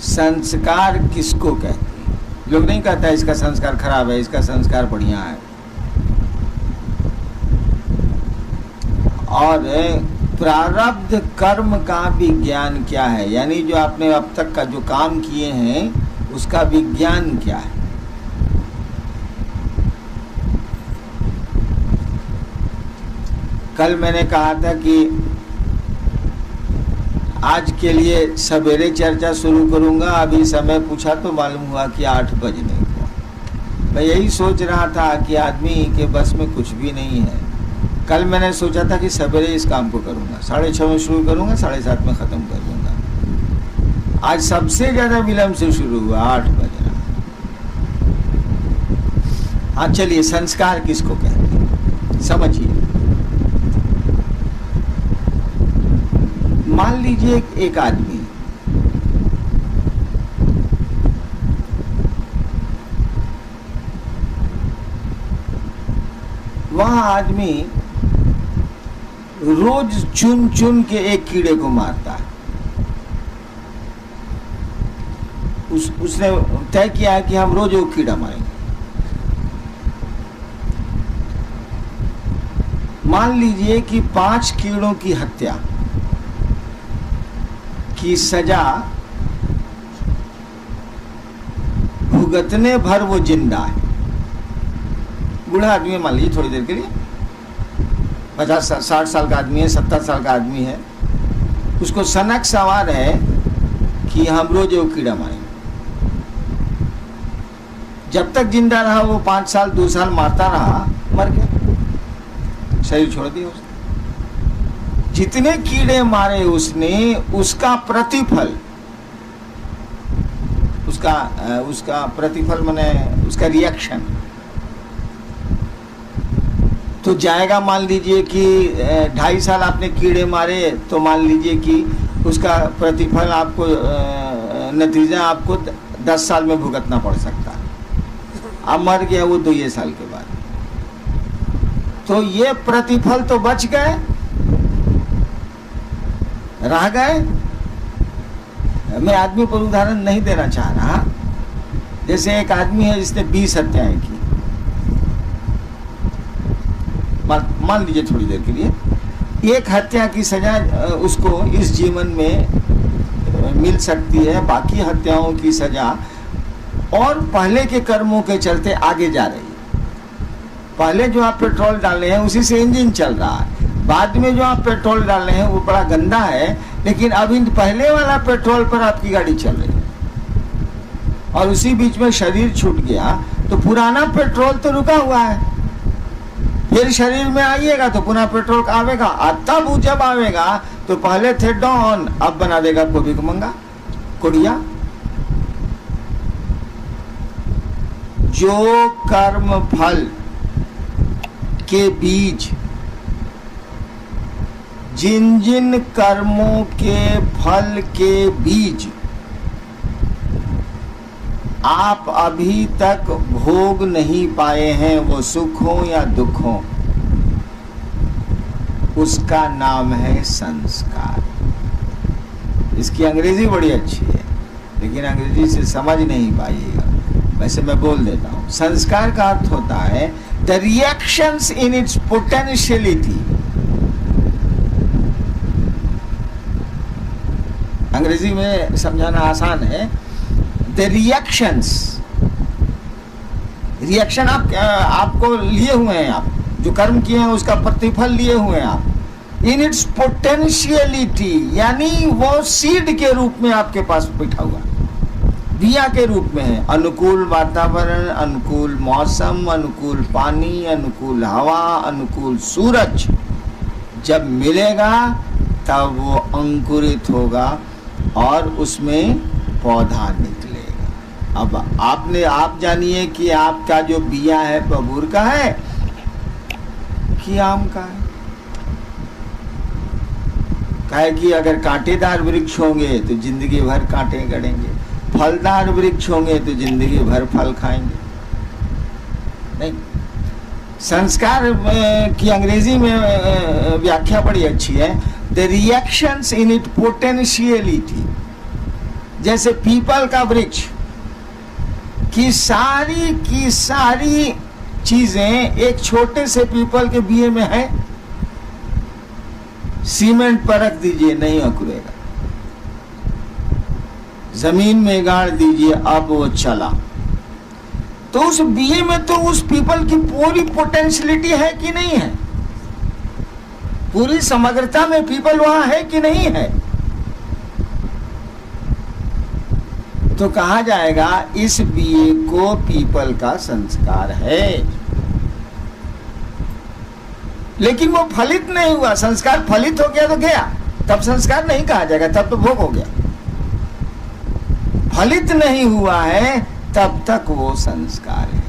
संस्कार किसको कहते हैं? लोग नहीं कहता इसका संस्कार खराब है, इसका संस्कार बढ़िया है। और प्रारब्ध कर्म का विज्ञान क्या है, यानी जो आपने अब तक का जो काम किए हैं उसका विज्ञान क्या है। कल मैंने कहा था कि आज के लिए सवेरे चर्चा शुरू करूंगा, अभी समय पूछा तो मालूम हुआ कि 8 बजने को। मैं यही सोच रहा था कि आदमी के बस में कुछ भी नहीं है। कल मैंने सोचा था कि सवेरे इस काम को करूंगा, 6:30 में शुरू करूंगा, 7:30 में ख़त्म कर दूंगा। आज सबसे ज़्यादा विलम्ब से शुरू हुआ, 8 बज रहा। हाँ चलिए, संस्कार किसको कहते हैं समझिए। मान लीजिए एक आदमी वह आदमी रोज चुन चुन के एक कीड़े को मारता है। उसने तय किया है कि हम रोज वो कीड़ा मारेंगे। मान लीजिए कि 5 कीड़ों की हत्या की सजा भुगतने भर वो जिंदा है। बूढ़ा आदमी है, मान लीजिए थोड़ी देर के लिए, 50-60 साल का आदमी है, 70 साल का आदमी है। उसको सनक सवार है कि हम रोज वो कीड़ा मारेंगे। जब तक जिंदा रहा वो 5 साल 2 साल मारता रहा, मर गया, शरीर छोड़ दिया उसने। जितने कीड़े मारे उसने, उसका प्रतिफल, उसका प्रतिफल माने उसका रिएक्शन तो जाएगा। मान लीजिए कि 2.5 साल आपने कीड़े मारे, तो मान लीजिए कि उसका प्रतिफल आपको नतीजा आपको 10 साल में भुगतना पड़ सकता है। अब मर गया वो 2 साल के बाद, तो ये प्रतिफल तो बच गए, रह गए। मैं आदमी पर उदाहरण नहीं देना चाह रहा। जैसे एक आदमी है जिसने 20 हत्याएं की, मान लीजिए थोड़ी देर के लिए, एक हत्या की सजा उसको इस जीवन में मिल सकती है, बाकी हत्याओं की सजा और पहले के कर्मों के चलते आगे जा रही है। पहले जो आप पेट्रोल डाले हैं उसी से इंजन चल रहा है, बाद में जो आप पेट्रोल डाल रहे हैं वो बड़ा गंदा है, लेकिन अभी पहले वाला पेट्रोल पर आपकी गाड़ी चल रही है और उसी बीच में शरीर छूट गया तो पुराना पेट्रोल तो रुका हुआ है। फिर शरीर में आइएगा तो पुनः पेट्रोल आवेगा, तब जब आवेगा तो पहले थे डॉन, अब बना देगा को भिखमंगा, कुड़िया। जो कर्म फल के बीज, जिन जिन कर्मों के फल के बीज आप अभी तक भोग नहीं पाए हैं, वो सुख हो या दुख हो, उसका नाम है संस्कार। इसकी अंग्रेजी बड़ी अच्छी है, लेकिन अंग्रेजी से समझ नहीं पाइएगा, वैसे मैं बोल देता हूं। संस्कार का अर्थ होता है the reactions in its potentiality. अंग्रेजी में समझाना आसान है। द रिएक्शंस, रिएक्शन आपको लिए हुए हैं, आप जो कर्म किए हैं उसका प्रतिफल लिए हुए हैं आप। इन इट्स पोटेंशियलिटी, यानी वो सीड के रूप में आपके पास बैठा हुआ, बिया के रूप में है। अनुकूल वातावरण, अनुकूल मौसम, अनुकूल पानी, अनुकूल हवा, अनुकूल सूरज जब मिलेगा तब वो अंकुरित होगा और उसमें पौधा निकलेगा। अब आप जानिए कि आपका जो बिया है बबूर का है कि आम का है। काहे कि अगर कांटेदार वृक्ष होंगे तो जिंदगी भर कांटे गड़ेंगे, फलदार वृक्ष होंगे तो जिंदगी भर फल खाएंगे। नहीं, संस्कार की अंग्रेजी में व्याख्या बड़ी अच्छी है, the reactions in it potentiality. जैसे पीपल का वृक्ष की सारी चीजें एक छोटे से पीपल के बिये में है। सीमेंट पर रख दीजिए, नहीं अंकुरेगा। जमीन में गाड़ दीजिए, अब वो चला। तो उस बिये में तो उस पीपल की पूरी पोटेंशियलिटी है कि नहीं है? पूरी समग्रता में पीपल वहां है कि नहीं है? तो कहा जाएगा इस बिये को पीपल का संस्कार है। लेकिन वो फलित नहीं हुआ। संस्कार फलित हो गया तो गया, तब संस्कार नहीं कहा जाएगा, तब तो भोग हो गया। फलित नहीं हुआ है तब तक वो संस्कार है।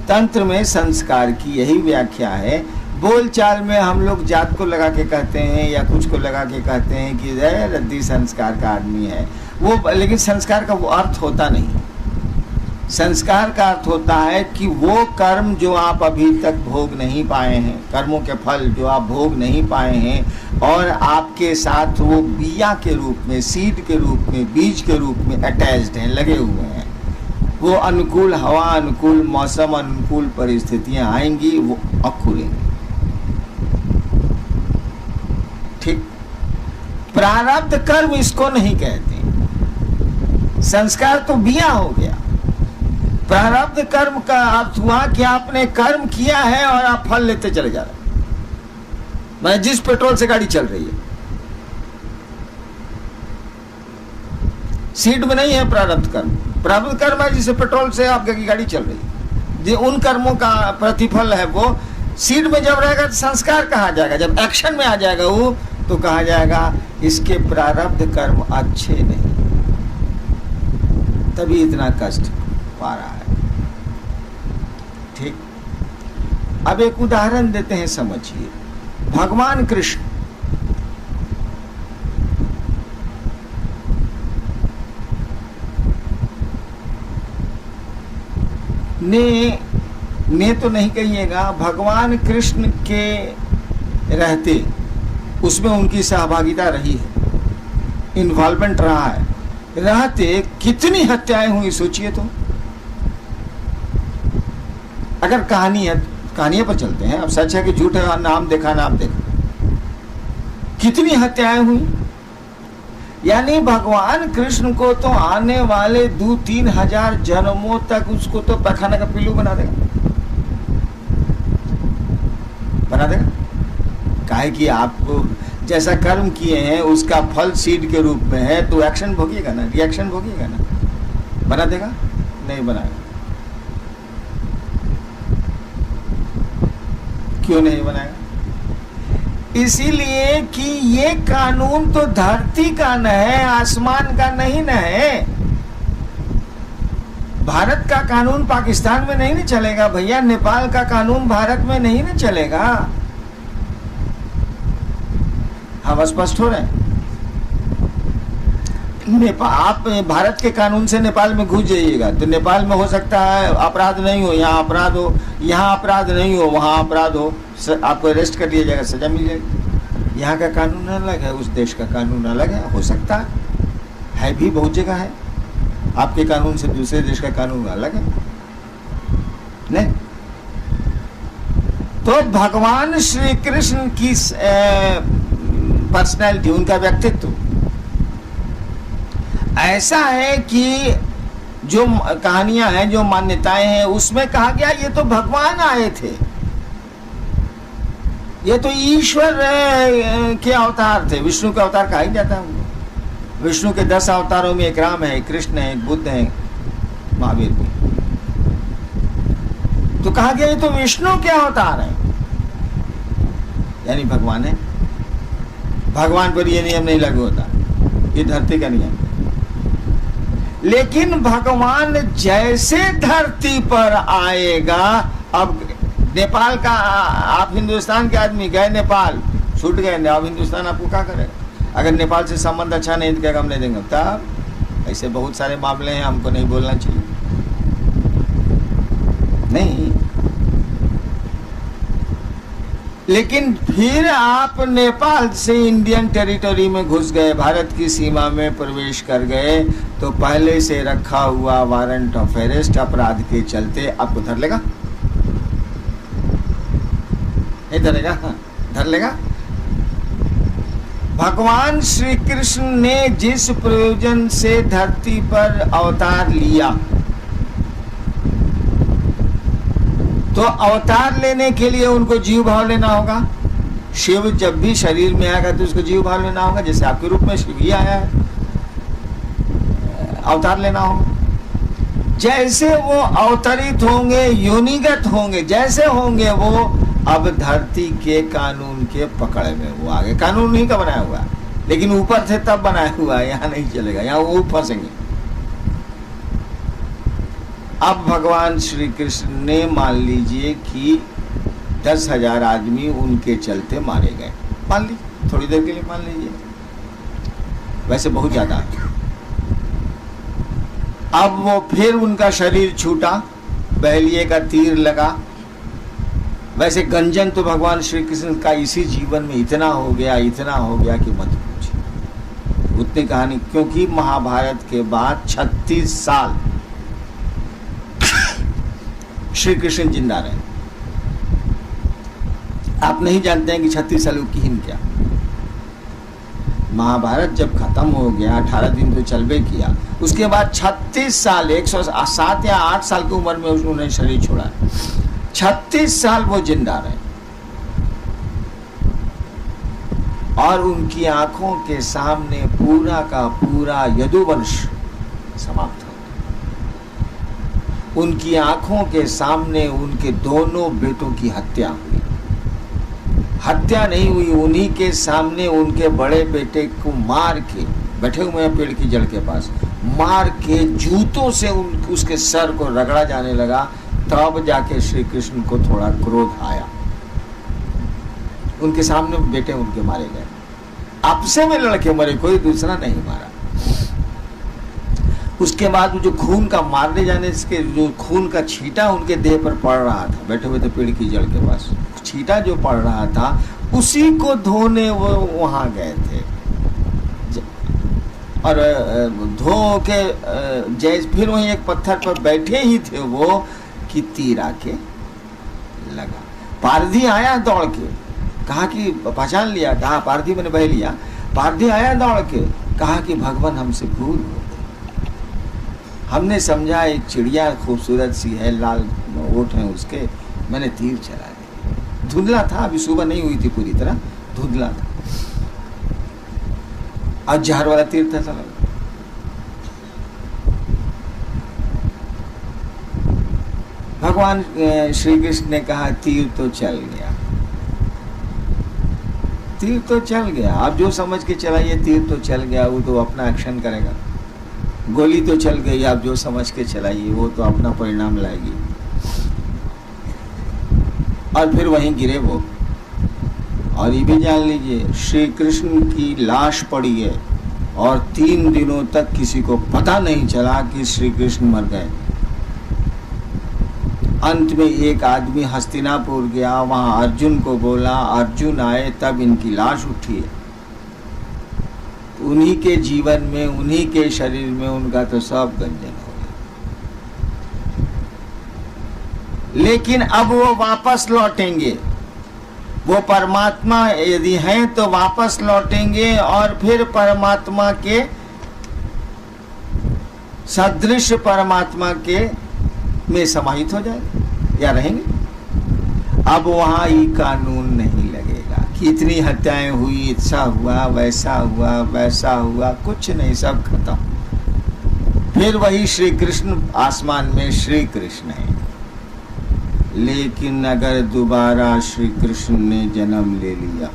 तंत्र में संस्कार की यही व्याख्या है। बोलचाल में हम लोग जात को लगा के कहते हैं या कुछ को लगा के कहते हैं कि रद्दी संस्कार का आदमी है वो, लेकिन संस्कार का वो अर्थ होता नहीं। संस्कार का अर्थ होता है कि वो कर्म जो आप अभी तक भोग नहीं पाए हैं, कर्मों के फल जो आप भोग नहीं पाए हैं और आपके साथ वो बिया के रूप में, सीड के रूप में, बीज के रूप में अटैच्ड हैं, लगे हुए हैं। वो अनुकूल हवा, अनुकूल मौसम, अनुकूल परिस्थितियां आएंगी, वो अंकुरेंगी। ठीक। प्रारब्ध कर्म इसको नहीं कहते। संस्कार तो बिया हो गया। प्रारब्ध कर्म का अर्थ हुआ कि आपने कर्म किया है और आप फल लेते चले जा रहे हैं। मैं जिस पेट्रोल से गाड़ी चल रही है, सीड में नहीं है प्रारब्ध कर्म। प्रारब्ध कर्म है जिसे पेट्रोल से आपकी गाड़ी चल रही है। जो उन कर्मों का प्रतिफल है वो सीड में जब रहेगा तो संस्कार कहा जाएगा। जब एक्शन में आ जाएगा वो तो कहा जाएगा इसके प्रारब्ध कर्म अच्छे नहीं, तभी इतना कष्ट पा रहा है। ठीक। अब एक उदाहरण देते हैं, समझिए। भगवान कृष्ण ने तो नहीं कहिएगा, भगवान कृष्ण के रहते उसमें उनकी सहभागिता रही है, इन्वॉल्वमेंट रहा है। रहते कितनी हत्याएं हुई सोचिए तो। अगर कहानी है, कहानियों पर चलते हैं, अब सच है कि झूठ है, नाम देखा नाम देखा, कितनी हत्याएं हुई। यानी भगवान कृष्ण को तो आने वाले 2-3 हजार जन्मों तक उसको तो पैखाना का पिल्लू बना देगा। काहे कि आप जैसा कर्म किए हैं उसका फल सीड के रूप में है, तो एक्शन भोगिएगा ना, रिएक्शन भोगिएगा ना। बना देगा? नहीं बनाएगा। क्यों नहीं बनाएगा? इसीलिए कि ये कानून तो धरती का न है, आसमान का नहीं न है। भारत का कानून पाकिस्तान में नहीं न चलेगा भैया, नेपाल का कानून भारत में नहीं न चलेगा। हम स्पष्ट हो रहे हैं। आप भारत के कानून से नेपाल में घुस जाइएगा तो नेपाल में हो सकता है अपराध नहीं हो, यहाँ अपराध हो, यहाँ अपराध नहीं हो, वहाँ अपराध हो, आपको अरेस्ट कर लिया जाएगा, सजा मिल जाएगी। यहाँ का कानून अलग है, उस देश का कानून अलग है। हो सकता है भी, बहुत जगह है। आपके कानून से दूसरे देश का कानून अलग है नहीं। तो भगवान श्री कृष्ण की पर्सनैलिटी, उनका व्यक्तित्व ऐसा है कि जो कहानियां हैं, जो मान्यताएं हैं, उसमें कहा गया ये तो भगवान आए थे, ये तो ईश्वर के अवतार थे। विष्णु का अवतार कहा ही जाता है। विष्णु के 10 अवतारों में एक राम है, एक कृष्ण है, एक बुद्ध है, महावीर भी। तो कहा गया ये तो विष्णु के अवतार है, यानी भगवान है। भगवान पर ये नियम नहीं लागू होता, ये धरती का नियम। लेकिन भगवान जैसे धरती पर आएगा, अब नेपाल का, आप हिंदुस्तान के आदमी गए नेपाल, छूट गए, अब हिंदुस्तान आपको क्या करेगा? अगर नेपाल से संबंध अच्छा नहीं तो कहेगा हम नहीं देंगे। तब ऐसे बहुत सारे मामले हैं, हमको नहीं बोलना चाहिए। नहीं, लेकिन फिर आप नेपाल से इंडियन टेरिटरी में घुस गए, भारत की सीमा में प्रवेश कर गए, तो पहले से रखा हुआ वारंट ऑफ अरेस्ट अपराध के चलते आपको धर लेगा, नहीं धरेगा? धर लेगा। भगवान श्री कृष्ण ने जिस प्रयोजन से धरती पर अवतार लिया, तो अवतार लेने के लिए उनको जीव भाव लेना होगा। शिव जब भी शरीर में आएगा तो उसको जीव भाव लेना होगा, जैसे आपके रूप में शिव ही आया है, अवतार लेना होगा। जैसे वो अवतरित होंगे, योनिगत होंगे, जैसे होंगे वो अब धरती के कानून के पकड़ में वो आगे। कानून नहीं का बनाया हुआ, लेकिन ऊपर से तब बनाया हुआ है, यहाँ नहीं चलेगा, यहाँ वो फंसेंगे। अब भगवान श्री कृष्ण ने मान लीजिए कि 10,000 आदमी उनके चलते मारे गए, मान लीजिए, थोड़ी देर के लिए मान लीजिए, वैसे बहुत ज्यादा। अब वो फिर उनका शरीर छूटा, बहलिए का तीर लगा। वैसे गंजन तो भगवान श्री कृष्ण का इसी जीवन में इतना हो गया कि मत पूछिए उतनी कहानी, क्योंकि महाभारत के बाद 36 साल श्री कृष्ण जिंदा रहे। आप नहीं जानते हैं कि 36 साल की हिम क्या। महाभारत जब खत्म हो गया, 18 दिन तो चलबे किया, उसके बाद 36 साल 107 या 8 साल की उम्र में उन्होंने शरीर छोड़ा। 36 साल वो जिंदा रहे और उनकी आंखों के सामने पूरा का पूरा यदुवंश समाप्त हो। उनकी आंखों के सामने उनके दोनों बेटों की हत्या हुई। हत्या नहीं हुई, उन्हीं के सामने उनके बड़े बेटे को मार के, बैठे हुए हैं पेड़ की जड़ के पास, मार के जूतों से उसके सर को रगड़ा जाने लगा। तब जाके श्री कृष्ण को थोड़ा क्रोध आया। उनके सामने बेटे उनके मारे गए, आपसे में लड़के मरे, कोई दूसरा नहीं मारा। उसके बाद जो खून का मारने जाने के जो खून का छींटा उनके देह पर पड़ रहा था, बैठे हुए थे पेड़ की जड़ के पास, छींटा जो पड़ रहा था उसी को धोने वो वहां गए थे। और धो के जैसे फिर वहीं एक पत्थर पर बैठे ही थे वो कि तीर आके लगा। पारधी आया दौड़ के, कहा कि पहचान लिया, कहा पारधी मैंने बह लिया। पारधी आया दौड़ के, कहा कि भगवान हमसे भूल हो, हमने समझा एक चिड़िया खूबसूरत सी है, लाल ओठ है उसके, मैंने तीर चला दिया। धुंधला था, अभी सुबह नहीं हुई थी पूरी तरह, धुंधला था, और जहर वाला तीर था चला। भगवान श्री कृष्ण ने कहा तीर तो चल गया, तीर तो चल गया, आप जो समझ के चलाइए, तीर तो चल गया, वो तो अपना एक्शन करेगा। गोली तो चल गई, आप जो समझ के चलाइए, वो तो अपना परिणाम लाएगी। और फिर वहीं गिरे वो। और ये भी जान लीजिए, श्री कृष्ण की लाश पड़ी है और 3 दिनों तक किसी को पता नहीं चला कि श्री कृष्ण मर गए। अंत में एक आदमी हस्तिनापुर गया, वहां अर्जुन को बोला, अर्जुन आए, तब इनकी लाश उठी है। उन्हीं के जीवन में, उन्हीं के शरीर में उनका तो सब गंजन हो गया। लेकिन अब वो वापस लौटेंगे, वो परमात्मा यदि हैं तो वापस लौटेंगे और फिर परमात्मा के सदृश परमात्मा के में समाहित हो जाएंगे या रहेंगे। अब वहां ये कानून नहीं लगेगा कि इतनी हत्याएं हुई, ऐसा हुआ, वैसा हुआ, वैसा हुआ, कुछ नहीं, सब खत्म। फिर वही श्री कृष्ण आसमान में श्री कृष्ण है। लेकिन अगर दोबारा श्री कृष्ण ने जन्म ले लिया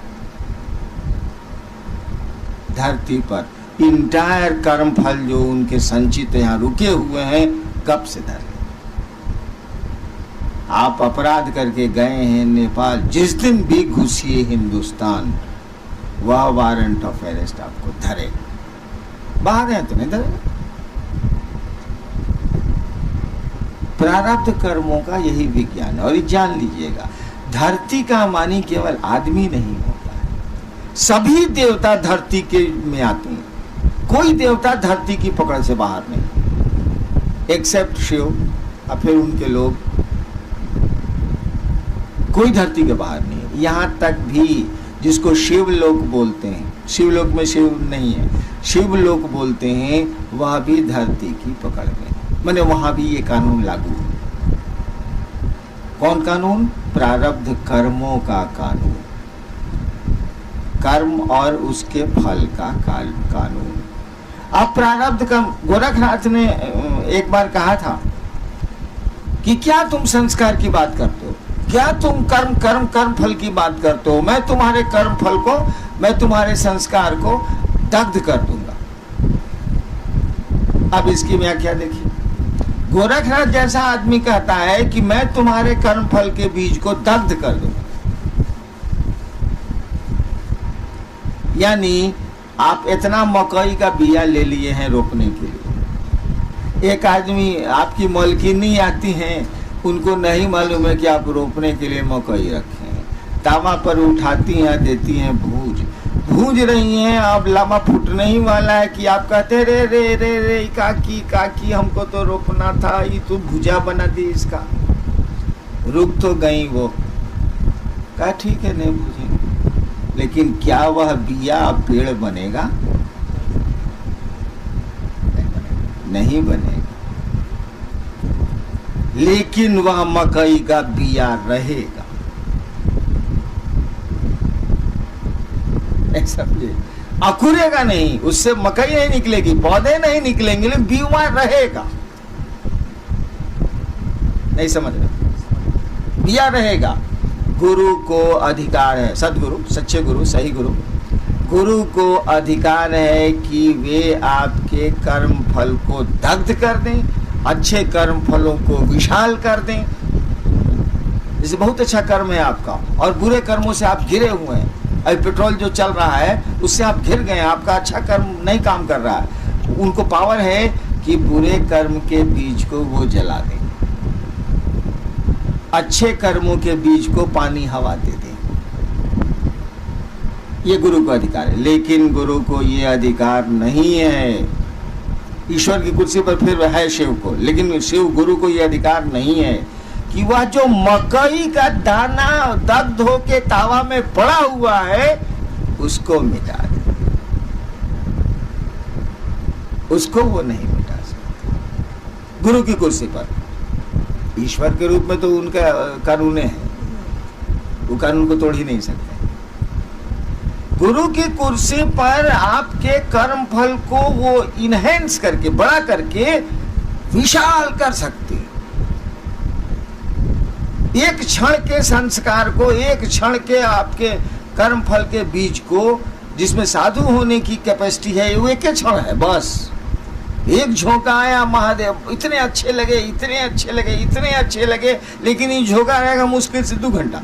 धरती पर, इंटायर कर्म फल जो उनके संचित यहाँ रुके हुए हैं, कब से धर। आप अपराध करके गए हैं नेपाल, जिस दिन भी घुसिए हिंदुस्तान, वह वारंट ऑफ अरेस्ट आपको धरेगा। बाहर है तो नहीं धरेगा। प्रारब्ध कर्मों का यही विज्ञान है। और ये जान लीजिएगा, धरती का मानी केवल आदमी नहीं होता है, सभी देवता धरती के में आते हैं। कोई देवता धरती की पकड़ से बाहर नहीं, एक्सेप्ट शिव और फिर उनके लोग, कोई धरती के बाहर नहीं है। यहाँ तक भी जिसको शिवलोक बोलते हैं, शिवलोक में शिव नहीं है, शिवलोक बोलते हैं, वह भी धरती की पकड़ में, माने वहां भी ये कानून लागू है। कौन कानून? प्रारब्ध कर्मों का कानून, कर्म और उसके फल का कानून। अब प्रारब्ध कर्म, गोरखनाथ ने एक बार कहा था कि क्या तुम संस्कार की बात करते हो, क्या तुम कर्म फल की बात करते हो, मैं तुम्हारे कर्म फल को, मैं तुम्हारे संस्कार को दग्ध कर दूंगा। अब इसकी व्याख्या देखिए, गोरखनाथ जैसा आदमी कहता है कि मैं तुम्हारे कर्म फल के बीज को दग्ध कर दूंगा, यानी आप इतना मकई का बिया ले लिए हैं रोपने के लिए, एक आदमी आपकी मालकिनी आती हैं, उनको नहीं मालूम है कि आप रोपने के लिए मकई रखे हैं, तावा पर उठाती हैं, देती हैं भूंज रही हैं, अब लामा फूटने ही वाला है कि आप कहते रे रे रे रे काकी हमको तो रोपना था, ये तो भुजा बना दी इसका। रुक तो गई वो, कहा ठीक है नहीं भूजे, लेकिन क्या वह बिया पेड़ बनेगा? नहीं बनेगा, लेकिन वह मकई का बिया रहेगा। समझे? अकुरेगा नहीं, उससे मकई नहीं निकलेगी, पौधे नहीं निकलेंगे, लेकिन बीवा रहेगा। नहीं समझ रहे? बिया रहेगा। गुरु को अधिकार है, सदगुरु, सच्चे गुरु, सही गुरु को अधिकार है कि वे आपके कर्म फल को दग्ध कर दें, अच्छे कर्म फलों को विशाल कर दें। जैसे बहुत अच्छा कर्म है आपका और बुरे कर्मों से आप घिरे हुए हैं, अभी पेट्रोल जो चल रहा है उससे आप घिर गए, आपका अच्छा कर्म नहीं काम कर रहा है, उनको पावर है कि बुरे कर्म के बीज को वो जला दें, अच्छे कर्मों के बीज को पानी हवा दे दें। ये गुरु को अधिकार है, लेकिन गुरु को ये अधिकार नहीं है। ईश्वर की कुर्सी पर फिर है शिव को, लेकिन शिव गुरु को ये अधिकार नहीं है कि वह जो मकई का दाना दग्ध होके तावा में पड़ा हुआ है उसको मिटा दे, उसको वो नहीं मिटा सकता गुरु की कुर्सी पर। ईश्वर के रूप में तो उनका कानून है, वो कानून को तोड़ ही नहीं सकते। गुरु की कुर्सी पर आपके कर्म फल को वो इनहेंस करके, बड़ा करके विशाल कर सकते हैं। एक क्षण के संस्कार को, एक क्षण के आपके कर्म फल के बीज को, जिसमें साधु होने की कैपेसिटी है, वो एक क्षण है बस। एक झोंका आया, महादेव इतने अच्छे लगे, इतने अच्छे लगे, इतने अच्छे लगे, लेकिन ये झोंका रहेगा मुश्किल से 2 घंटा।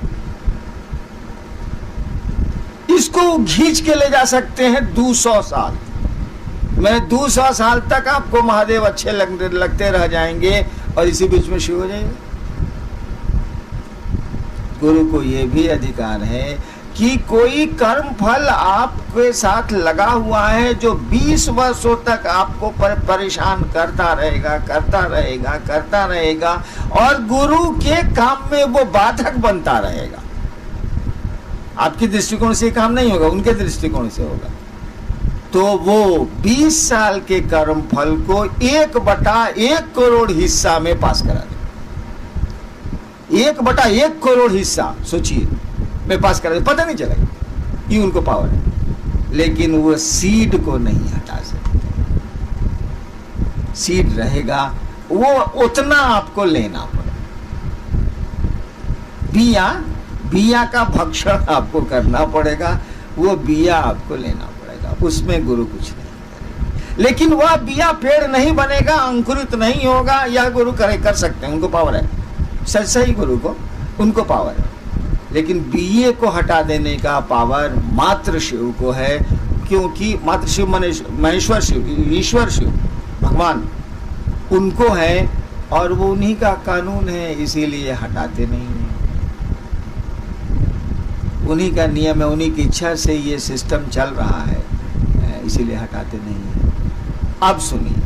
इसको खींच के ले जा सकते हैं 200 साल। मैं 200 साल तक आपको महादेव अच्छे लगते रह जाएंगे और इसी बीच में शिव हो जाएंगे। गुरु को यह भी अधिकार है कि कोई कर्म फल आपके साथ लगा हुआ है जो 20 वर्षों तक आपको परेशान करता रहेगा और गुरु के काम में वो बाधक बनता रहेगा। आपके दृष्टिकोण से काम नहीं होगा, उनके दृष्टिकोण से होगा। तो वो 20 साल के कर्म फल को 1/1 करोड़ हिस्सा में पास करा दे। 1/1 करोड़ हिस्सा सोचिए में पास करा दे, पता नहीं चलेगा, ये उनको पावर है। लेकिन वो सीड को नहीं हटा सकते। सीड रहेगा, वो उतना आपको लेना पड़ेगा। बिया का भक्षण आपको करना पड़ेगा, वो बिया आपको लेना पड़ेगा, उसमें गुरु कुछ नहीं करेगा। लेकिन वह बिया पेड़ नहीं बनेगा, अंकुरित नहीं होगा, यह गुरु कर सकते हैं, उनको पावर है। सही गुरु को उनको पावर है, लेकिन बिये को हटा देने का पावर मात्र शिव को है, क्योंकि मात्र शिव महेश्वर शिव, ईश्वर शिव भगवान उनको है और वो उन्हीं का कानून है, इसीलिए हटाते नहीं है। उन्हीं का नियम है, उन्हीं की इच्छा से ये सिस्टम चल रहा है, इसीलिए हटाते नहीं है। अब सुनिए,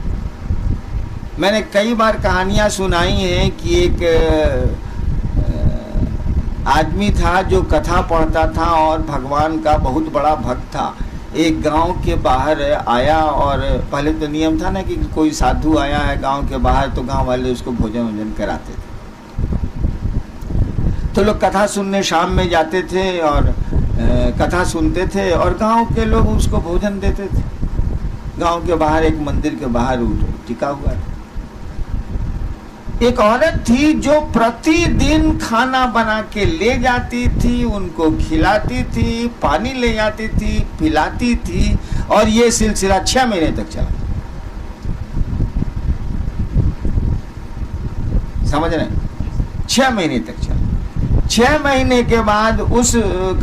मैंने कई बार कहानियां सुनाई हैं कि एक आदमी था जो कथा पढ़ता था और भगवान का बहुत बड़ा भक्त था। एक गांव के बाहर आया, और पहले तो नियम था ना कि कोई साधु आया है गांव के बाहर तो गांव वाले उसको भोजन वोजन कराते थे। तो लोग कथा सुनने शाम में जाते थे और कथा सुनते थे, और गांव के लोग उसको भोजन देते थे। गांव के बाहर एक मंदिर के बाहर टिका हुआ था। एक औरत थी जो प्रतिदिन खाना बना के ले जाती थी, उनको खिलाती थी, पानी ले जाती थी, पिलाती थी, और ये सिलसिला 6 महीने तक चला। समझ रहे? 6 महीने तक चला। 6 महीने के बाद उस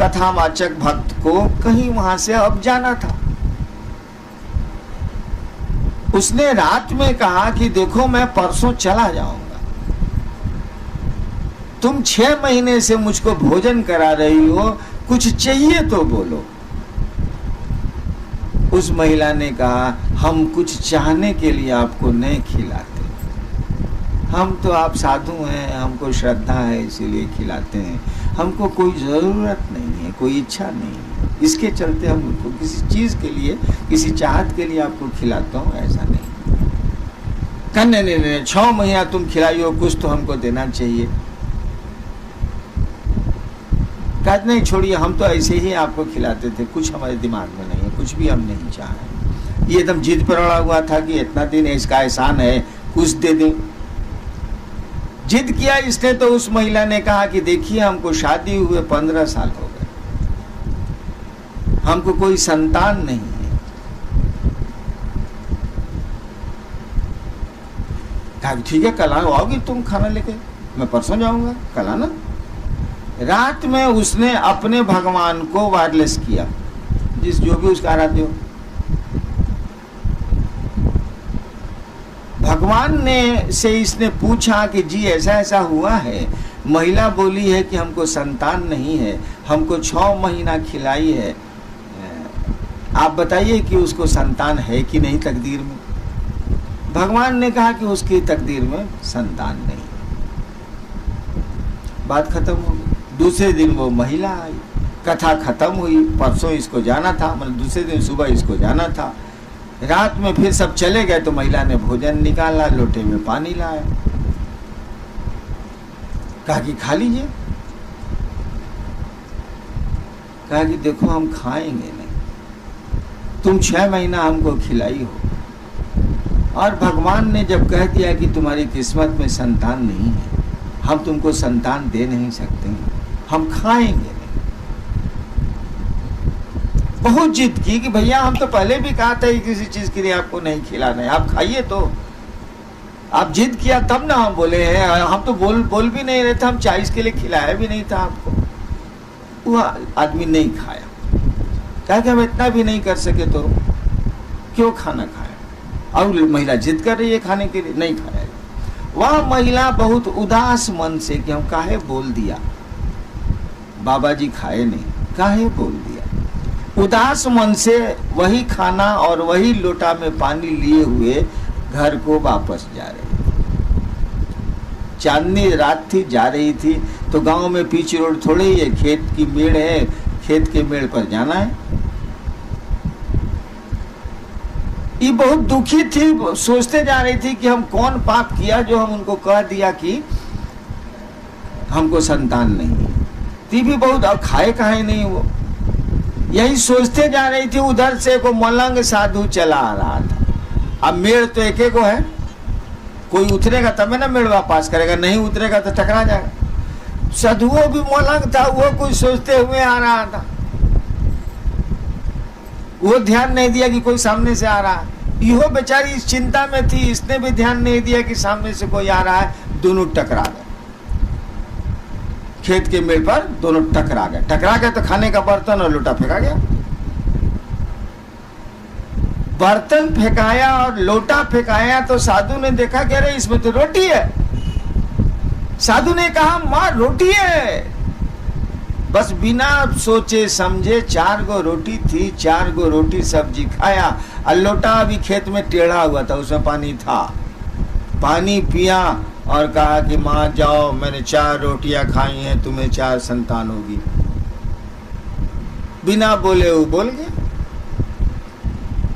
कथावाचक भक्त को कहीं वहां से अब जाना था। उसने रात में कहा कि देखो मैं परसों चला जाऊंगा, तुम 6 महीने से मुझको भोजन करा रही हो, कुछ चाहिए तो बोलो। उस महिला ने कहा, हम कुछ चाहने के लिए आपको नहीं खिलाते, हम तो आप साधु हैं, हमको श्रद्धा है इसीलिए खिलाते हैं, हमको कोई जरूरत नहीं है, कोई इच्छा नहीं है, इसके चलते हम उनको किसी चीज के लिए, किसी चाहत के लिए आपको खिलाता हूँ, ऐसा नहीं। कहने नहीं, 6 महीना तुम खिलाई हो, कुछ तो हमको देना चाहिए। कहते नहीं, छोड़िए, हम तो ऐसे ही आपको खिलाते थे, कुछ हमारे दिमाग में नहीं है, कुछ भी हम नहीं चाहे। ये एकदम जिद पर अड़ा हुआ था कि इतना दिन इसका एहसान है, कुछ दे दें। जिद किया इसने, तो उस महिला ने कहा कि देखिए, हमको शादी हुए 15 साल हो गए, हमको कोई संतान नहीं है। कहा ठीक है, कल आओगी तुम खाना लेके, मैं परसों जाऊंगा, कल आना। रात में उसने अपने भगवान को वायरलेस किया, जो भी उसका आराध्य हो। भगवान ने से इसने पूछा कि जी ऐसा ऐसा हुआ है, महिला बोली है कि हमको संतान नहीं है, हमको 6 महीना खिलाई है, आप बताइए कि उसको संतान है कि नहीं तकदीर में। भगवान ने कहा कि उसकी तकदीर में संतान नहीं। बात खत्म हो गई। दूसरे दिन वो महिला आई, कथा खत्म हुई, परसों इसको जाना था, मतलब दूसरे दिन सुबह इसको जाना था। रात में फिर सब चले गए तो महिला ने भोजन निकाला, लोटे में पानी लाया, कहा कि खा लीजिए। कहा कि देखो हम खाएंगे नहीं, तुम 6 महीना हमको खिलाई हो, और भगवान ने जब कह दिया कि तुम्हारी किस्मत में संतान नहीं है, हम तुमको संतान दे नहीं सकते, हम खाएंगे नहीं। बहुत जिद की कि भैया हम तो पहले भी कहा था कि किसी चीज के लिए आपको नहीं खिलाना है, आप खाइए। तो आप जिद किया तब ना हम बोले हैं, हम तो बोल भी नहीं रहे थे, हम 40 के लिए खिलाया भी नहीं था आपको। वो आदमी नहीं खाया, कहा कि हम इतना भी नहीं कर सके तो क्यों खाना खाया। और महिला जिद कर रही है खाने के लिए, नहीं खाया। वह महिला बहुत उदास मन से कि हम काहे बोल दिया, बाबा जी खाए नहीं, काहे बोल दिया। उदास मन से वही खाना और वही लोटा में पानी लिए हुए घर को वापस जा रही थी। चांदनी रात थी, जा रही थी, तो गांव में पीच रोड थोड़ी है, खेत की मेड़ है, खेत के मेड़ पर जाना है। ये बहुत दुखी थी, सोचते जा रही थी कि हम कौन पाप किया जो हम उनको कह दिया कि हमको संतान नहीं है। ती भी बहुत, अब खाए काहे नहीं वो, यही सोचते जा रही थी। उधर से को मलंग साधु चला आ रहा था। अब मेड़ तो एक को है, कोई उतरेगा तब ना मेड़ वापस करेगा, नहीं उतरेगा तो टकरा जाएगा। साधुओं भी मलंग था, वो कुछ सोचते हुए आ रहा था, वो ध्यान नहीं दिया कि कोई सामने से आ रहा है। यो बेचारी इस चिंता में थी, इसने भी ध्यान नहीं दिया कि सामने से कोई आ रहा है। दोनों टकरा गए, खेत के मेड़ पर दोनों टकरा गए। टकरा गए तो खाने का बर्तन और लोटा फेंका गया। बर्तन फेंकाया और लोटा फेंकाया तो साधु ने देखा कि अरे इसमें तो रोटी है। साधु ने कहा मां रोटी है। बस बिना सोचे समझे 4 गो रोटी थी, 4 गो रोटी सब्जी खाया, और लोटा अभी खेत में टेढ़ा हुआ था, उसमें पानी था, पानी पिया और कहा कि माँ जाओ, मैंने 4 रोटियां खाई हैं, तुम्हें 4 संतान होगी। बिना बोले वो बोल गए,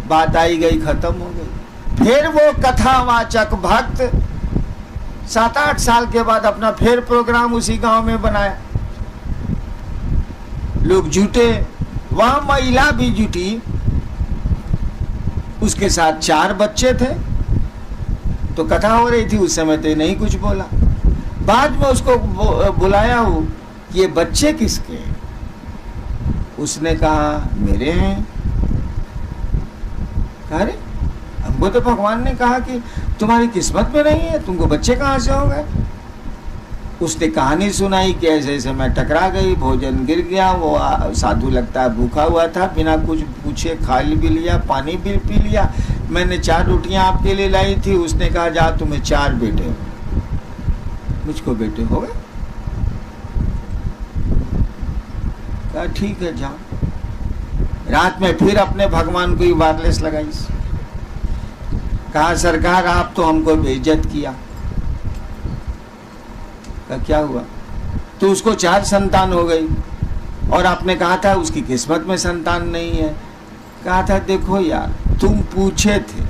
बात आई गई, खत्म हो गई। फिर वो कथावाचक भक्त 7-8 साल के बाद अपना फिर प्रोग्राम उसी गांव में बनाया। लोग जुटे, वहां महिला भी जुटी, उसके साथ 4 बच्चे थे। तो कथा हो रही थी, उस समय तो नहीं कुछ बोला। बाद में उसको बुलाया हो, ये बच्चे किसके हैं? उसने कहा मेरे हैं। अरे हमको तो भगवान ने कहा कि तुम्हारी किस्मत में नहीं है, तुमको बच्चे कहां से हो गए? उसने कहानी सुनाई कि ऐसे ऐसे मैं टकरा गई, भोजन गिर गया, वो साधु लगता है भूखा हुआ था, बिना कुछ पूछे खा भी लिया, पानी भी पी लिया। मैंने 4 रोटियां आपके लिए लाई थी, उसने कहा जा तुम्हें 4 बेटे हो। मुझको बेटे हो गए? कहा ठीक है जाओ। रात में फिर अपने भगवान को ही वायरलेस लगाई। कहा सरकार आप तो हमको बेइज्जत किया। कहा क्या हुआ? तो उसको 4 संतान हो गई और आपने कहा था उसकी किस्मत में संतान नहीं है। कहा था देखो यार तुम पूछे थे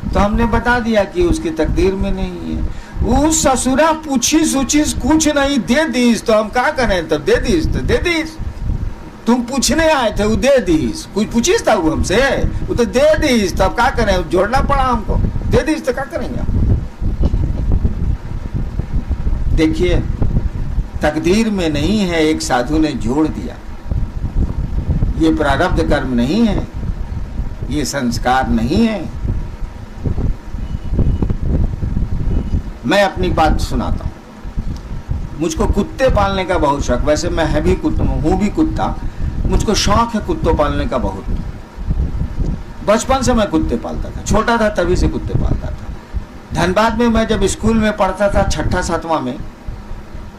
तो हमने बता दिया कि उसकी तकदीर में नहीं है। वो ससुरा पूछी सूचिस कुछ नहीं, दे दीस तो हम क्या करें? तब दे दीस तो दे दीस। तुम पूछने आए थे, वो दे दीस। कुछ पूछीस था वो हमसे, वो तो दे दीस, तब क्या करें? जोड़ना पड़ा हमको, दे दीस तो क्या करेंगे? देखिए तकदीर में नहीं है, एक साधु ने जोड़ दिया। ये प्रारब्ध कर्म नहीं है, ये संस्कार नहीं है। मैं अपनी बात सुनाता हूं। मुझको कुत्ते पालने का बहुत शौक, वैसे मैं है भी कुत्ता, हूं भी कुत्ता, मुझको शौक है कुत्तों पालने का बहुत। बचपन से मैं कुत्ते पालता था, छोटा था तभी से कुत्ते पालता था। धनबाद में मैं जब स्कूल में पढ़ता था 6ठा-7वां में,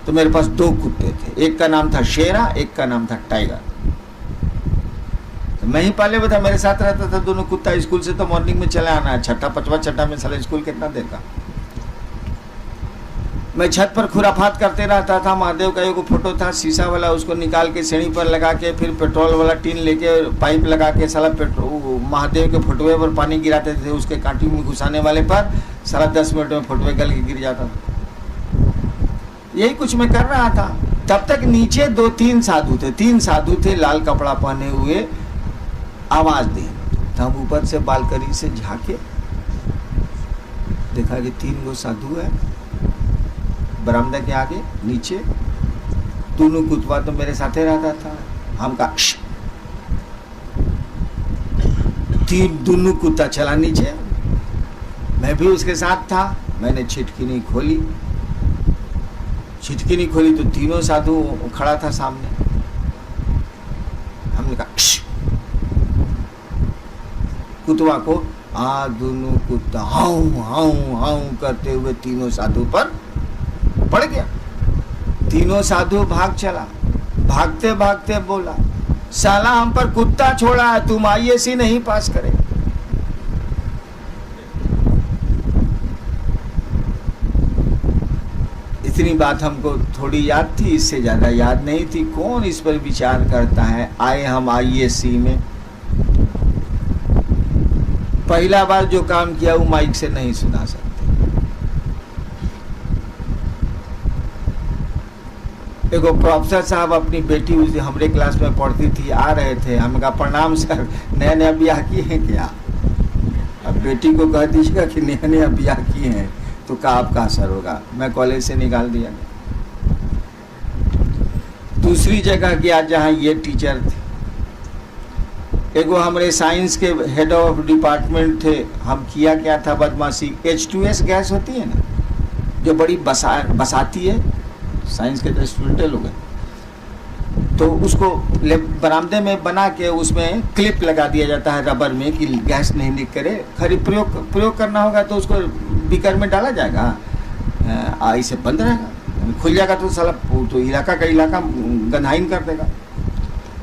तो मेरे पास 2 कुत्ते थे। एक का नाम था शेरा, एक का नाम था टाइगर। तो मैं ही पाले हुआ था, मेरे साथ रहता था दोनों कुत्ता। स्कूल से तो मॉर्निंग में चले आना है, 6ठा 5वां 6ठा में साले स्कूल कितना देर का। मैं छत पर खुराफात करते रहता था। महादेव का एक फोटो था शीशा वाला, उसको निकाल के सीढ़ी पर लगा के, फिर पेट्रोल वाला टीन लेके पाइप लगा के साला महादेव के फोटोए पर पानी गिराते थे, उसके कांटी में घुसाने वाले पर साला 10 मिनट में फोटोए गल के गिर जाता था। यही कुछ मैं कर रहा था। तब तक नीचे 2-3 साधु थे, 3 साधु थे लाल कपड़ा पहने हुए, आवाज दे। तो हम ऊपर से बालकनी से झांके, देखा कि 3 गो साधु है बरामदा के आगे नीचे। दोनों कुत्ता तो मेरे साथे रहता था। हम का दोनों कुत्ता चला नीचे, मैं भी उसके साथ था। मैंने छिटकी नहीं खोली, छिटकी नहीं खोली तो तीनों साधु खड़ा था सामने। हमने कहा कुतवा को, दोनों कुत्ता हाउ हाउ हाउ करते हुए तीनों साधु पर पड़ गया। तीनों साधु भाग चला। भागते भागते बोला साला हम पर कुत्ता छोड़ा है, तुम IAC नहीं पास करे। इतनी बात हमको थोड़ी याद थी, इससे ज्यादा याद नहीं थी। कौन इस पर विचार करता है? आए हम IAC में, पहला बार जो काम किया वो माइक से नहीं सुना सकते। देखो प्रोफेसर साहब अपनी बेटी उस हमारे क्लास में पढ़ती थी, आ रहे थे। हमने कहा प्रणाम सर, नया नया ब्याह किए हैं क्या? अब बेटी को कह दीजिएगा कि नया नया ब्याह किए हैं तो का आपका असर होगा। मैं कॉलेज से निकाल दिया। दूसरी जगह गया जहाँ ये टीचर थे, एगो हमारे साइंस के हेड ऑफ डिपार्टमेंट थे। हम किया क्या था बदमाशी, H2S गैस होती है ना जो बड़ी बसाती है, साइंस के स्टूडेंट लोग हैं, तो उसको बरामदे में बना के उसमें क्लिप लगा दिया जाता है रबर में कि गैस नहीं लीक करे। खरी प्रयोग करना होगा तो उसको बीकर में डाला जाएगा, इसे बंद रहेगा। खुल जाएगा तो साला वो तो इलाका का इलाका गंधाइन कर देगा।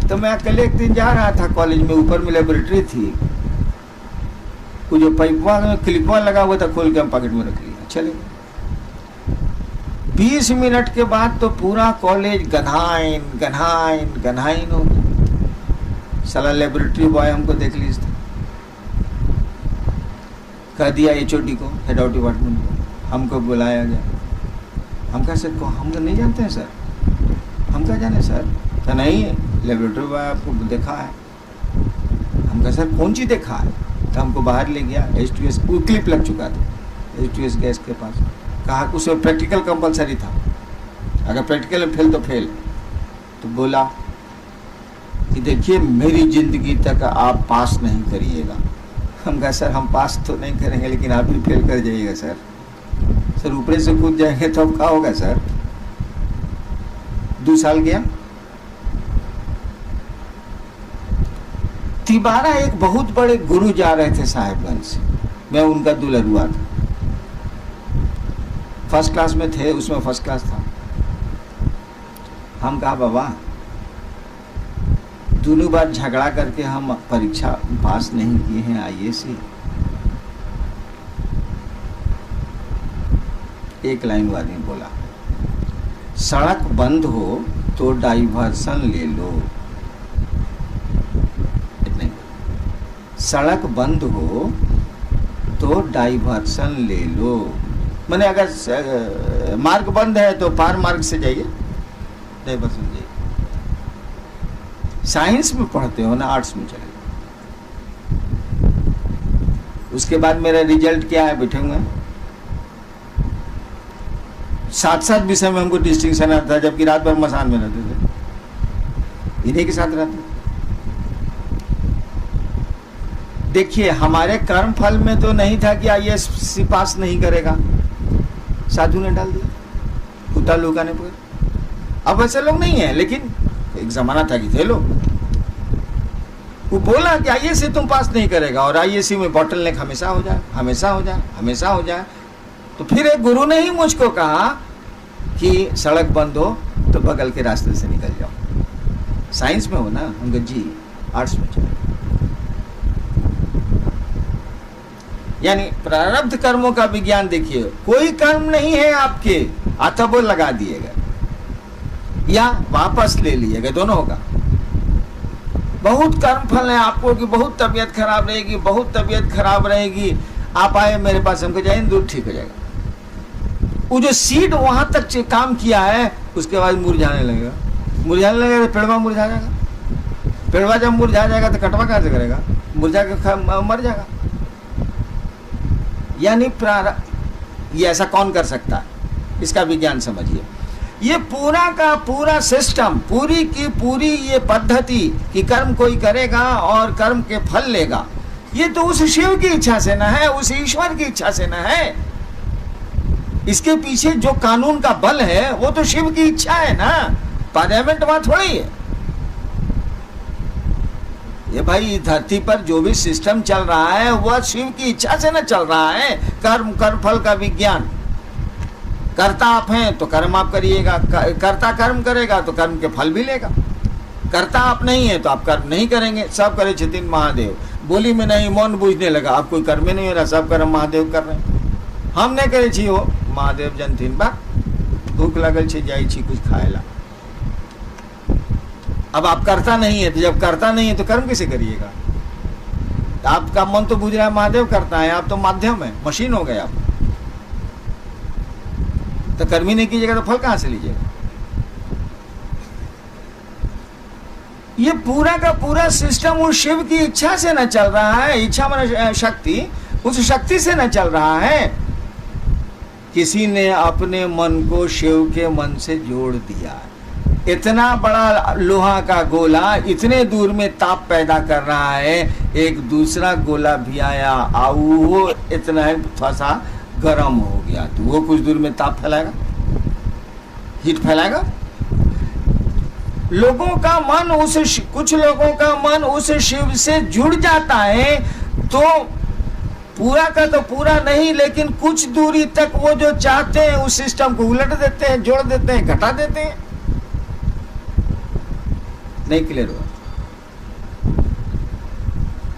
तो मैं अकेले एक दिन जा रहा था कॉलेज में, ऊपर में लेबोरेटरी थी, वो जो पाइपवा में क्लिपवा लगा हुआ था खोल के हम पॉकेट में रख लिया, चले 20 मिनट के बाद तो पूरा कॉलेज गन्हाइन गन्हाइन गन्हाइन हो गया। साला लेबोरेटरी बॉय हमको देख ली, कह दिया HOD को, हेड ऑफ डिपार्टमेंट को, हमको बुलाया गया। हम कहा सर को हम नहीं जानते हैं सर, हम क्या जाने सर, तो नहीं लेबोरेटरी बॉय आपको देखा है। हम कहा सर कौन चीज़ देखा है, तो हमको बाहर ले गया, H2S वो क्लिप लग चुका था H2S गैस के पास, कहा उसमें प्रैक्टिकल कंपलसरी था, अगर प्रैक्टिकल में फेल तो फेल। तो बोला कि देखिए मेरी ज़िंदगी तक आप पास नहीं करिएगा। हम कहा सर हम पास तो नहीं करेंगे लेकिन आप भी फेल कर जाइएगा सर। सर ऊपर से कूद जाएंगे तो अब क्या होगा सर। 2 साल गया। तिबारा एक बहुत बड़े गुरु जा रहे थे साहेबगंज से, मैं उनका दुल्हरुआ था, फर्स्ट क्लास में थे, उसमें फर्स्ट क्लास था। हम कहा बाबा दोनों बार झगड़ा करके हम परीक्षा पास नहीं किए हैं IAS। एक लाइन वाली बोला सड़क बंद हो तो डाइवर्सन ले लो, नहीं, सड़क बंद हो तो डाइवर्सन ले लो, मैंने अगर मार्ग बंद है तो पार मार्ग से जाइए, डाइवर्सन जाइए। साइंस में पढ़ते हो ना, आर्ट्स में चले। उसके बाद मेरा रिजल्ट क्या है, बैठे हुए 7 विषय में हमको डिस्टिंक्शन आता था, जबकि रात भर मसान में रहते थे, इन्हीं के साथ रहते। देखिए हमारे कर्म फल में तो नहीं था कि IAS पास नहीं करेगा, साधु ने डाल दिया, कुत्ता लुकाने पर। अब ऐसे लोग नहीं है, लेकिन एक जमाना था कि थे लोग। वो बोला कि IAS से तुम पास नहीं करेगा, और IAS में बॉटल नेक हमेशा हो जाए, हमेशा हो जाए, हमेशा हो जाए। तो फिर एक गुरु ने ही मुझको कहा कि सड़क बंद हो तो बगल के रास्ते से निकल जाओ। साइंस में हो ना, हम कहा जी आर्ट्स में चलो। यानी प्रारब्ध कर्मों का विज्ञान देखिए, कोई कर्म नहीं है आपके, आता वो लगा दिएगा या वापस ले लिएगा, दोनों होगा। बहुत कर्म फल है आपको कि बहुत तबीयत खराब रहेगी, बहुत तबीयत खराब रहेगी, आप आए मेरे पास, हमको जाए दूर ठीक हो जाएगा। वो जो सीड वहां तक काम किया है उसके बाद मुरझाने लगेगा, मुरझाने लगेगा तो पेड़वा मुरझा जाएगा, पेड़वा जब मुरझा जाएगा तो कटवा कहाँ से करेगा, मुरझा के मर जाएगा। यानी ये ऐसा कौन कर सकता है, इसका विज्ञान समझिए। ये पूरा का पूरा सिस्टम, पूरी की पूरी ये पद्धति कि कर्म कोई करेगा और कर्म के फल लेगा, ये तो उस शिव की इच्छा से न है, उस ईश्वर की इच्छा से न है। इसके पीछे जो कानून का बल है वो तो शिव की इच्छा है ना, पार्लियामेंट वहां थोड़ी है। ये भाई धरती पर जो भी सिस्टम चल रहा है वह शिव की इच्छा से न चल रहा है। कर्म कर्म फल का विज्ञान, कर्ता आप हैं तो कर्म आप करिएगा, कर्ता कर्म करेगा तो कर्म के फल भी लेगा। कर्ता आप नहीं है तो आप कर्म नहीं करेंगे। सब करे छथिन महादेव, बोली में नहीं मौन बूझने लगा, आप कोई कर्म नहीं हो रहा, सब कर्म महादेव कर रहे हैं। हम नहीं करे छी हो महादेव जनथिन बा, भूख लगल छे जाई छी कुछ खाएला। अब आप करता नहीं है, तो जब करता नहीं है तो कर्म कैसे करिएगा। आपका मन तो बुझ रहा है महादेव करता है, आप तो माध्यम है, मशीन हो गए आप। तो कर्म ही नहीं कीजिएगा तो फल कहां से लीजिएगा। ये पूरा का पूरा सिस्टम उस शिव की इच्छा से न चल रहा है, इच्छा माने शक्ति, उस शक्ति से न चल रहा है। किसी ने अपने मन को शिव के मन से जोड़ दिया। इतना बड़ा लोहा का गोला इतने दूर में ताप पैदा कर रहा है, एक दूसरा गोला भी आया वो इतना थोड़ा सा गर्म हो गया तो वो कुछ दूर में ताप फैलाएगा, हीट फैलाएगा। लोगों का मन कुछ लोगों का मन उस शिव से जुड़ जाता है तो पूरा का तो पूरा नहीं, लेकिन कुछ दूरी तक वो जो चाहते हैं उस सिस्टम को उलट देते हैं, जोड़ देते हैं, घटा देते हैं। नहीं क्लियर हुआ?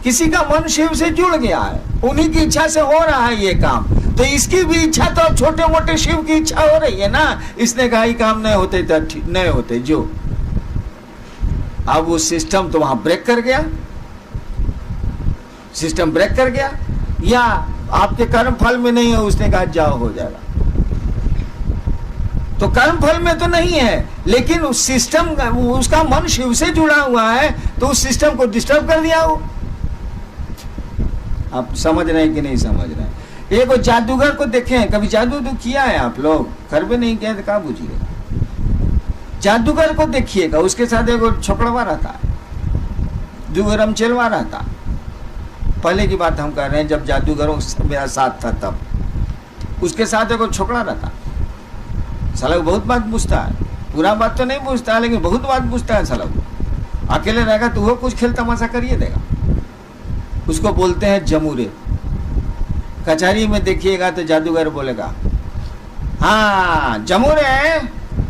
किसी का मन शिव से जुड़ गया है, उन्हीं की इच्छा से हो रहा है ये काम, तो इसकी भी इच्छा तो अब छोटे मोटे शिव की इच्छा हो रही है ना। इसने कहा ही काम नहीं होते तो नहीं होते जो, अब वो सिस्टम तो वहां ब्रेक कर गया, सिस्टम ब्रेक कर गया, या आपके कर्म फल में नहीं है, उसने कहा जाओ हो जाएगा। तो कर्म फल में तो नहीं है, लेकिन उस सिस्टम, उसका मन शिव से जुड़ा हुआ है, तो उस सिस्टम को डिस्टर्ब कर दिया वो। आप समझ रहे हैं कि नहीं समझ रहे हैं? एक जादूगर को देखें, कभी जादू तो किया है आप लोग? घर में नहीं किया तो कहाँ बुझिएगा? जादूगर को देखिएगा, उसके साथ एक छोकड़वा रहता है, दुगरम चलवा रहता। पहले की बात हम कर रहे हैं, जब जादूगरों मेरा साथ था तब, उसके साथ एक छोकड़ा रहता। साला बहुत बात पूछता है, पूरा बात तो नहीं पूछता है, लेकिन बहुत बात पूछता है साला। अकेले रहेगा तो वो कुछ खेल तमाशा करिए देगा। उसको बोलते हैं जमूरे। कचहरी में देखिएगा तो जादूगर बोलेगा हाँ जमूरे,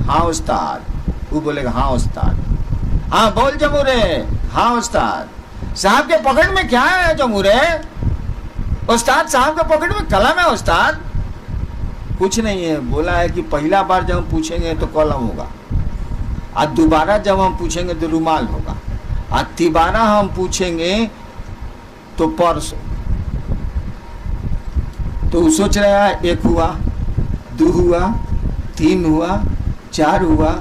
हाँ उस्ताद। वो बोलेगा हाँ उस्ताद। हाँ बोल जमूरे, हाँ उस्ताद। साहब के पकड़ में क्या है जमूरे? उस्ताद साहब के पकड़ में कलम है उस्ताद। कुछ नहीं है, बोला है कि पहला बार जब हम पूछेंगे तो कलम होगा, और दोबारा जब हम पूछेंगे तो रुमाल होगा, और तिबारा हम पूछेंगे तो पर्स। तो वो सोच रहा है 1 हुआ, 2 हुआ, 3 हुआ, 4 हुआ,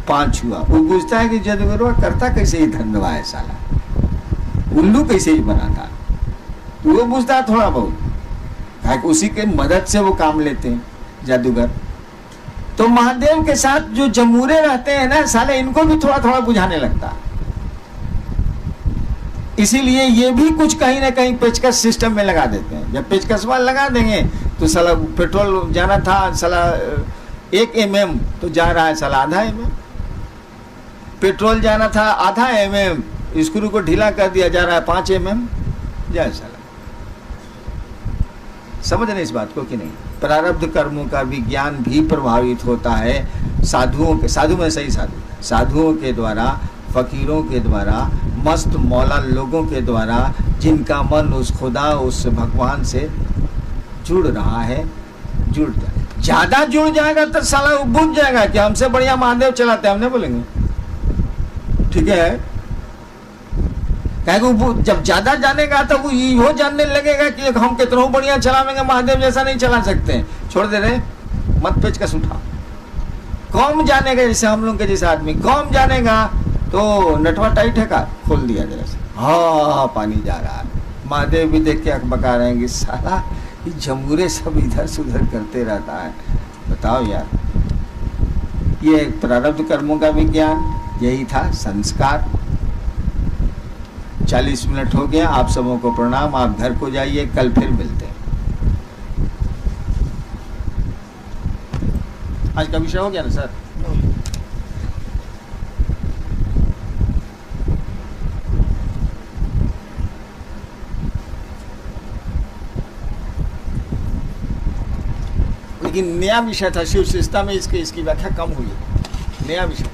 5 हुआ। वो पूछता है कि जादूगर करता कैसे ही धंधवा है साला, उल्लू कैसे ही बनाता। तो वो पूछता है थोड़ा बहुत, उसी के मदद से वो काम लेते हैं जादूगर। तो महादेव के साथ जो जमूरे रहते हैं ना साले, इनको भी थोड़ा थोड़ा बुझाने लगता। इसीलिए ये भी कुछ कहीं ना कहीं पेचकस सिस्टम में लगा देते हैं। जब पेचकसवा लगा देंगे तो साला पेट्रोल जाना था साला 1 mm तो जा रहा है साला आधा mm। पेट्रोल जाना था आधा mm, स्क्रू को ढीला कर दिया, जा रहा है 5 mm। जाए साला। समझ रहे इस बात को कि नहीं? प्रारब्ध कर्मों का विज्ञान भी प्रभावित होता है साधुओं के, साधु में सही साधु, साधुओं के द्वारा, फकीरों के द्वारा, मस्त मौला लोगों के द्वारा, जिनका मन उस खुदा, उस भगवान से जुड़ रहा है। जुड़ जाए, ज्यादा जुड़ जाएगा तो साला बुझ जाएगा कि हमसे बढ़िया महादेव चलाते हैं, हमने बोलेंगे ठीक है। वो जब ज्यादा जानेगा तो वो यो जानने लगेगा कि हम कितना बढ़िया चलावेंगे, महादेव जैसा नहीं चला सकते। छोड़ दे रहे, मत पेचकस उठा। कौन जानेगा, जैसे हम लोग के जैसे आदमी कौन जानेगा तो नटवा टाइट है का खोल दिया जरा से, हाँ पानी जा रहा है। महादेव भी देख के अकबका रहे हैं कि साला ये जमूरे सब इधर से उधर करते रहता है। बताओ यार, ये प्रारब्ध कर्मों का विज्ञान यही था, संस्कार। 40 मिनट हो गया, आप सबों को प्रणाम। आप घर को जाइए, कल फिर मिलते हैं। आज का विषय हो गया ना सर? लेकिन नया विषय था शिव शिष्टा में, इसकी व्याख्या कम हुई। नया विषय